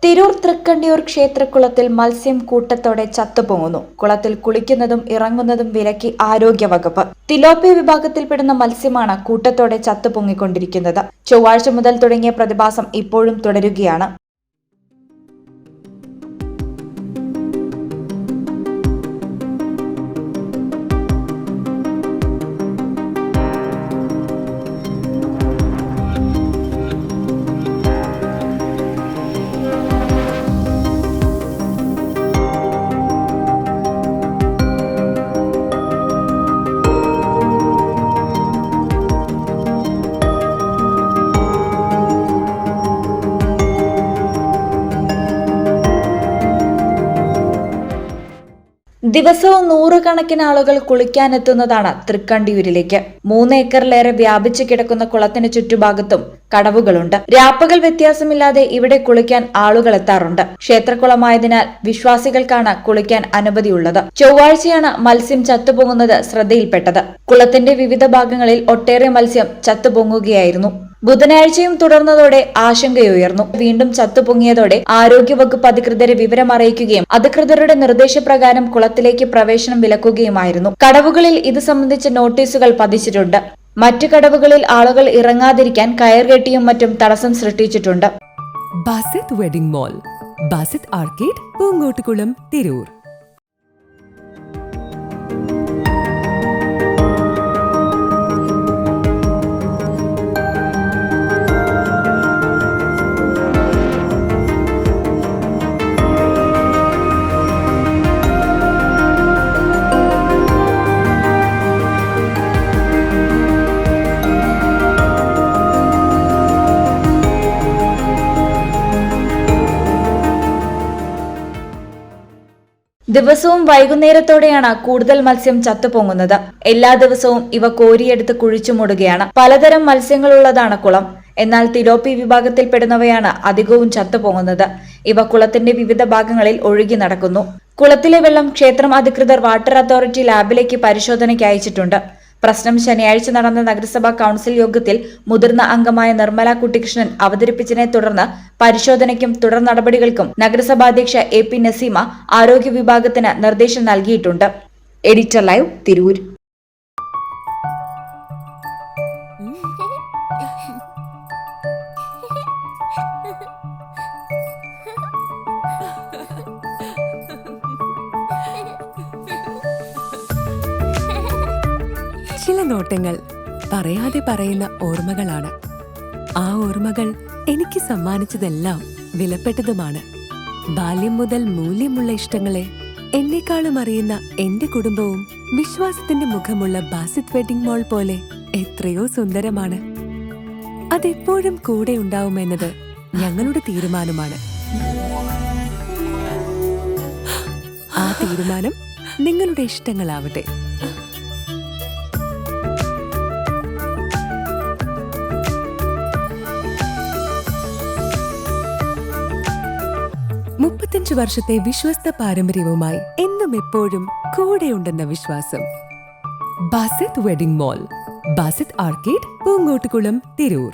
തിരൂർ തൃക്കണ്ടിയൂർ ക്ഷേത്രക്കുളത്തിൽ മത്സ്യം കൂട്ടത്തോടെ ചത്തുപൊങ്ങുന്നു. കുളത്തിൽ കുളിക്കുന്നതും ഇറങ്ങുന്നതും വിലക്കി ആരോഗ്യവകുപ്പ്. തിലോപ്പിയ വിഭാഗത്തിൽപ്പെടുന്ന മത്സ്യമാണ് കൂട്ടത്തോടെ ചത്തുപൊങ്ങിക്കൊണ്ടിരിക്കുന്നത്. ചൊവ്വാഴ്ച മുതൽ തുടങ്ങിയ പ്രതിഭാസം ഇപ്പോഴും തുടരുകയാണ്. ദിവസവും നൂറുകണക്കിന് ആളുകൾ കുളിക്കാനെത്തുന്നതാണ് തൃക്കണ്ടിയൂരിലേക്ക്. 3 ഏക്കറിലേറെ വ്യാപിച്ചു കിടക്കുന്ന കുളത്തിന് ചുറ്റുഭാഗത്തും കടവുകളുണ്ട്. രാപ്പകൽ വ്യത്യാസമില്ലാതെ ഇവിടെ കുളിക്കാൻ ആളുകൾ എത്താറുണ്ട്. ക്ഷേത്രക്കുളമായതിനാൽ വിശ്വാസികൾക്കാണ് കുളിക്കാൻ അനുമതിയുള്ളത്. ചൊവ്വാഴ്ചയാണ് മത്സ്യം ചത്തുപൊങ്ങുന്നത് ശ്രദ്ധയിൽപ്പെട്ടത്. കുളത്തിന്റെ വിവിധ ഭാഗങ്ങളിൽ ഒട്ടേറെ മത്സ്യം ചത്തുപൊങ്ങുകയായിരുന്നു. ബുധനാഴ്ചയും തുടർന്നതോടെ ആശങ്കയുയർന്നു. വീണ്ടും ചത്തുപൊങ്ങിയതോടെ ആരോഗ്യവകുപ്പ് അധികൃതരെ വിവരമറിയിക്കുകയും അധികൃതരുടെ നിർദ്ദേശപ്രകാരം കുളത്തിലേക്ക് പ്രവേശനം വിലക്കുകയുമായിരുന്നു. കടവുകളിൽ ഇത് സംബന്ധിച്ച് നോട്ടീസുകൾ പതിച്ചിട്ടുണ്ട്. മറ്റു കടവുകളിൽ ആളുകൾ ഇറങ്ങാതിരിക്കാൻ കയർകെട്ടിയും മറ്റും തടസ്സം സൃഷ്ടിച്ചിട്ടുണ്ട്. Basith wedding mall, Basith arcade, Poongottukulam, Tirur. ദിവസവും വൈകുന്നേരത്തോടെയാണ് കൂടുതൽ മത്സ്യം ചത്തുപൊങ്ങുന്നത്. എല്ലാ ദിവസവും ഇവ കോരിയെടുത്ത് കുഴിച്ചു മൂടുകയാണ്. പലതരം മത്സ്യങ്ങളുള്ളതാണ് കുളം. എന്നാൽ തിലോപ്പി വിഭാഗത്തിൽപ്പെടുന്നവയാണ് അധികവും ചത്തുപൊങ്ങുന്നത്. ഇവ കുളത്തിന്റെ വിവിധ ഭാഗങ്ങളിൽ ഒഴുകി നടക്കുന്നു. കുളത്തിലെ വെള്ളം ക്ഷേത്രം അധികൃതർ വാട്ടർ അതോറിറ്റി ലാബിലേക്ക് പരിശോധനയ്ക്ക് അയച്ചിട്ടുണ്ട്. പ്രശ്നം ശനിയാഴ്ച നടന്ന നഗരസഭാ കൌൺസിൽ യോഗത്തിൽ മുതിർന്ന അംഗമായ നിർമ്മല കുട്ടികൃഷ്ണൻ അവതരിപ്പിച്ചതിനെ തുടർന്ന് പരിശോധനയ്ക്കും തുടർ നടപടികൾക്കും നഗരസഭാധ്യക്ഷ AP നസീമ ആരോഗ്യ വിഭാഗത്തിന് നിർദ്ദേശം നൽകിയിട്ടുണ്ട്. Editor live, Tirur. ചില നോട്ടങ്ങൾ പറയാതെ പറയുന്ന ഓർമ്മകളാണ്. ആ ഓർമ്മകൾ എനിക്ക് സമ്മാനിച്ചതെല്ലാം വിലപ്പെട്ടതുമാണ്. ബാല്യം മുതൽ മൂല്യമുള്ള ഇഷ്ടങ്ങളെ എന്നെക്കാളും അറിയുന്ന എന്റെ കുടുംബവും വിശ്വാസത്തിന്റെ മുഖമുള്ള ബാസിത് വെഡിംഗ് മോൾ പോലെ എത്രയോ സുന്ദരമാണ്. അതെപ്പോഴും കൂടെ ഉണ്ടാവുമെന്നത് ഞങ്ങളുടെ തീരുമാനമാണ്. ആ തീരുമാനം നിങ്ങളുടെ ഇഷ്ടങ്ങളാവട്ടെ. മുപ്പത്തഞ്ച് വർഷത്തെ വിശ്വസ്ത പാരമ്പര്യവുമായി എന്നും എപ്പോഴും കൂടെയുണ്ടെന്ന വിശ്വാസം. Basith wedding mall, Basith arcade, Poongottukulam, Tirur.